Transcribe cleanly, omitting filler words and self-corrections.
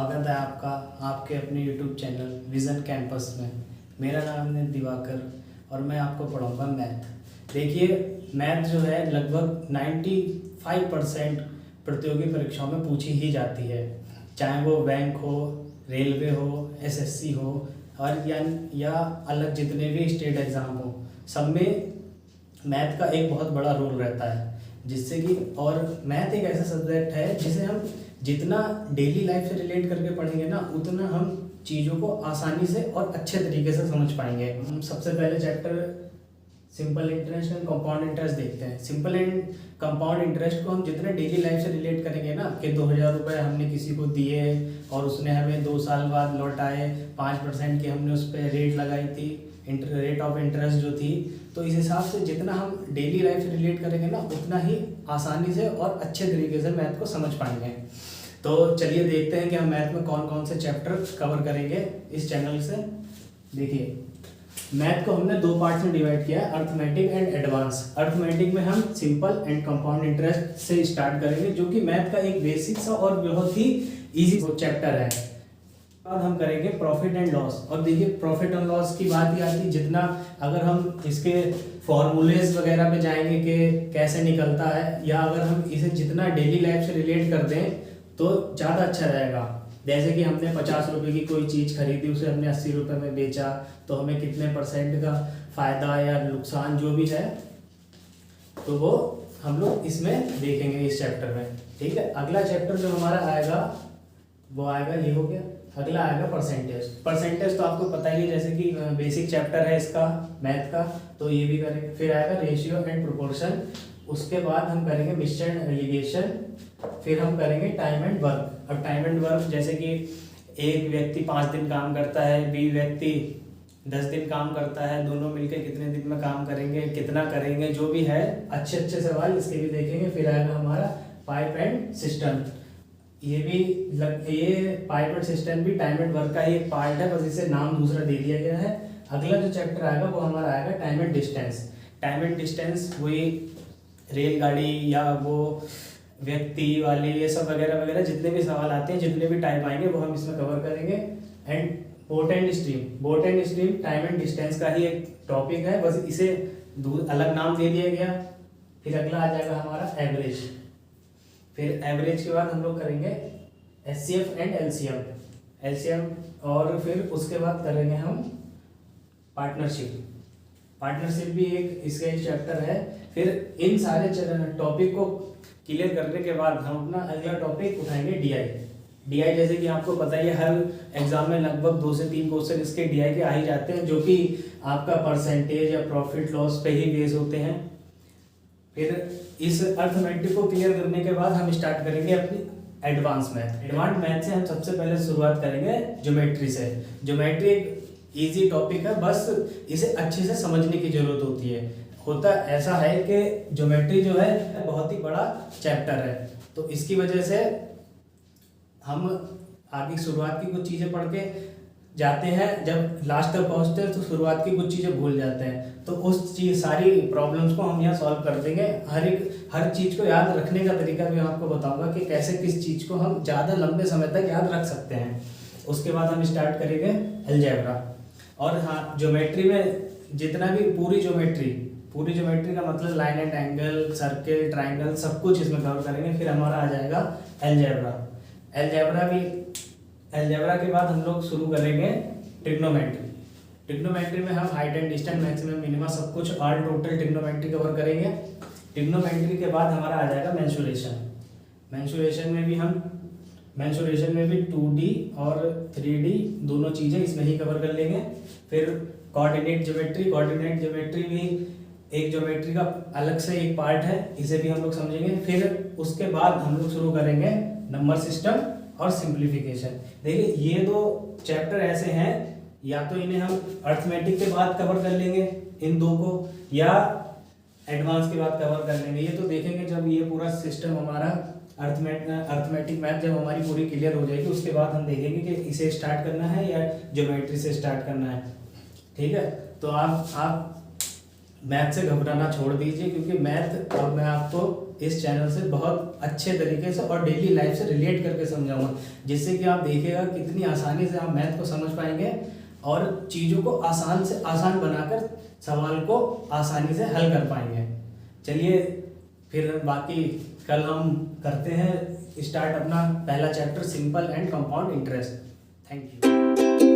स्वागत है आपका आपके अपने YouTube चैनल विज़न कैंपस में। मेरा नाम है दिवाकर और मैं आपको पढ़ाऊँगा मैथ। देखिए, मैथ जो है लगभग 95% प्रतियोगी परीक्षाओं में पूछी ही जाती है, चाहे वो बैंक हो, रेलवे हो, एसएससी हो और या अलग जितने भी स्टेट एग्ज़ाम हो, सब में मैथ का एक बहुत बड़ा रोल रहता है। जिससे कि और मैथ एक ऐसा सब्जेक्ट है जिसे हम जितना डेली लाइफ से रिलेट करके पढ़ेंगे ना, उतना हम चीज़ों को आसानी से और अच्छे तरीके से समझ पाएंगे। हम सबसे पहले chapter simple interest and compound interest देखते हैं। सिंपल एंड कंपाउंड इंटरेस्ट को हम जितने डेली लाइफ से रिलेट करेंगे ना, कि 2000 रुपये हमने किसी को दिए और उसने हमें 2 साल बाद लौटाए, 5% की हमने उस पर रेट लगाई थी, रेट ऑफ इंटरेस्ट जो थी, तो इस हिसाब से जितना हम डेली लाइफ से रिलेट करेंगे ना, उतना ही आसानी से और अच्छे तरीके से मैथ को समझ पाएंगे। तो चलिए देखते हैं कि हम मैथ में कौन कौन से चैप्टर कवर करेंगे इस चैनल से। देखिए, मैथ को हमने 2 पार्ट्स में डिवाइड किया है, अर्थमेटिक एंड एडवांस। अर्थमेटिक में हम सिंपल एंड कंपाउंड इंटरेस्ट से स्टार्ट करेंगे, जो कि मैथ का एक बेसिक सा और बहुत ही इजी चैप्टर है। बाद हम करेंगे प्रॉफिट एंड लॉस। और देखिए, प्रॉफिट एंड लॉस की बात ही आती है, जितना अगर हम इसके फॉर्मूलेज वगैरह पे जाएंगे कि कैसे निकलता है, या अगर हम इसे जितना डेली लाइफ से रिलेट कर दें तो ज़्यादा अच्छा रहेगा। जैसे कि हमने 50 रुपये की कोई चीज़ खरीदी, उसे हमने 80 रुपये में बेचा, तो हमें कितने % का फ़ायदा या नुकसान जो भी है, तो वो हम लोग इसमें देखेंगे इस चैप्टर में। ठीक है, अगला चैप्टर जो हमारा आएगा वो आएगा, ये हो गया। अगला आएगा परसेंटेज। परसेंटेज तो आपको पता ही है, जैसे कि बेसिक चैप्टर है इसका मैथ का, तो ये भी करेंगे। फिर आएगा रेशियो एंड प्रोपोर्शन। उसके बाद हम करेंगे मिक्सचर एंड एलिगेशन। फिर हम करेंगे टाइम एंड वर्क। अब टाइम एंड वर्क, जैसे कि एक व्यक्ति 5 दिन काम करता है, बी व्यक्ति 10 दिन काम करता है, दोनों मिलकर कितने दिन में काम करेंगे, कितना करेंगे, जो भी है अच्छे अच्छे सवाल इसके भी देखेंगे। फिर आएगा हमारा पाइप एंड सिस्टम। ये पाइप एंड सिस्टम भी टाइम एंड वर्क का ही एक पार्ट है, बस इसे नाम दूसरा दे दिया गया है। अगला जो चैप्टर आएगा वो हमारा आएगा time and distance. Time and distance वही रेलगाड़ी या वो व्यक्ति वाले, ये सब वगैरह वगैरह जितने भी सवाल आते हैं, जितने भी टाइप आएंगे वो हम इसमें कवर करेंगे। And boat and stream. Boat and stream time and distance का ही एक टॉपिक है, बस इसे अलग नाम दे दिया गया। फिर अगला आ जाएगा हमारा एवरेज। फिर एवरेज के बाद हम लोग करेंगे एचसीएफ एंड एलसीएम। और फिर उसके बाद करेंगे हम पार्टनरशिप भी एक इसका एक चैप्टर है। फिर इन सारे टॉपिक को क्लियर करने के बाद हम अपना अगला टॉपिक उठाएंगे डीआई। जैसे कि आपको पता ही है, हर एग्जाम में लगभग 2 से 3 क्वेश्चन इसके डीआई के आ ही जाते हैं, जो कि आपका परसेंटेज या प्रॉफिट लॉस पे ही बेस होते हैं। फिर इस अर्थमेटिक को क्लियर करने के बाद हम स्टार्ट करेंगे अपनी एडवांस मैथ से हम सबसे पहले शुरुआत करेंगे ज्योमेट्री से। ज्योमेट्री एक इजी टॉपिक है, बस इसे अच्छे से समझने की जरूरत होती है। होता ऐसा है कि ज्योमेट्री जो है बहुत ही बड़ा चैप्टर है, तो इसकी वजह से हम आगे शुरुआत की कुछ चीज़ें पढ़ के जाते हैं, जब लास्ट तक पहुंचते हैं तो शुरुआत की कुछ चीज़ें भूल जाते हैं। तो उस चीज़ सारी प्रॉब्लम्स को हम यहाँ सॉल्व कर देंगे। हर चीज़ को याद रखने का तरीका भी आपको बताऊंगा कि कैसे किस चीज़ को हम ज़्यादा लंबे समय तक याद रख सकते हैं। उसके बाद हम स्टार्ट करेंगे अलजेब्रा। और हाँ, ज्योमेट्री में जितना भी पूरी ज्योमेट्री का मतलब line and angle, circle, triangle, सब कुछ इसमें कवर करेंगे। फिर हमारा आ जाएगा अलजेब्रा के बाद हम लोग शुरू करेंगे ट्रिग्नोमेट्री में हम height and distance, maximum, minimum, सब कुछ ऑल टोटल ट्रिग्नोमेट्री कवर करेंगे। ट्रिग्नोमेट्री के बाद हमारा आ जाएगा मेंसुरेशन में भी 2D और 3D दोनों चीज़ें इसमें ही कवर कर लेंगे। फिर कोऑर्डिनेट ज्योमेट्री भी एक ज्योमेट्री का अलग से एक पार्ट है, इसे भी हम लोग समझेंगे। फिर उसके बाद हम लोग शुरू करेंगे नंबर सिस्टम और सिंप्लीफिकेशन। देखिए, ये 2 चैप्टर ऐसे हैं, या तो इन्हें हम अर्थमेटिक के बाद कवर कर लेंगे इन 2 को, या एडवांस के बाद कवर कर लेंगे। ये तो देखेंगे जब ये पूरा सिस्टम हमारा अर्थमेटिक मैथ जब हमारी पूरी क्लियर हो जाएगी, उसके बाद हम देखेंगे कि इसे स्टार्ट करना है या ज्योमेट्री से स्टार्ट करना है। ठीक है, तो आप मैथ से घबराना छोड़ दीजिए, क्योंकि मैथ अब मैं आपको इस चैनल से बहुत अच्छे तरीके से और डेली लाइफ से रिलेट करके समझाऊंगा, जिससे कि आप देखिएगा कितनी आसानी से आप मैथ को समझ पाएंगे और चीज़ों को आसान से आसान बनाकर सवाल को आसानी से हल कर पाएंगे। चलिए फिर बाकी कल हम करते हैं स्टार्ट अपना पहला chapter, simple and compound interest. Thank you.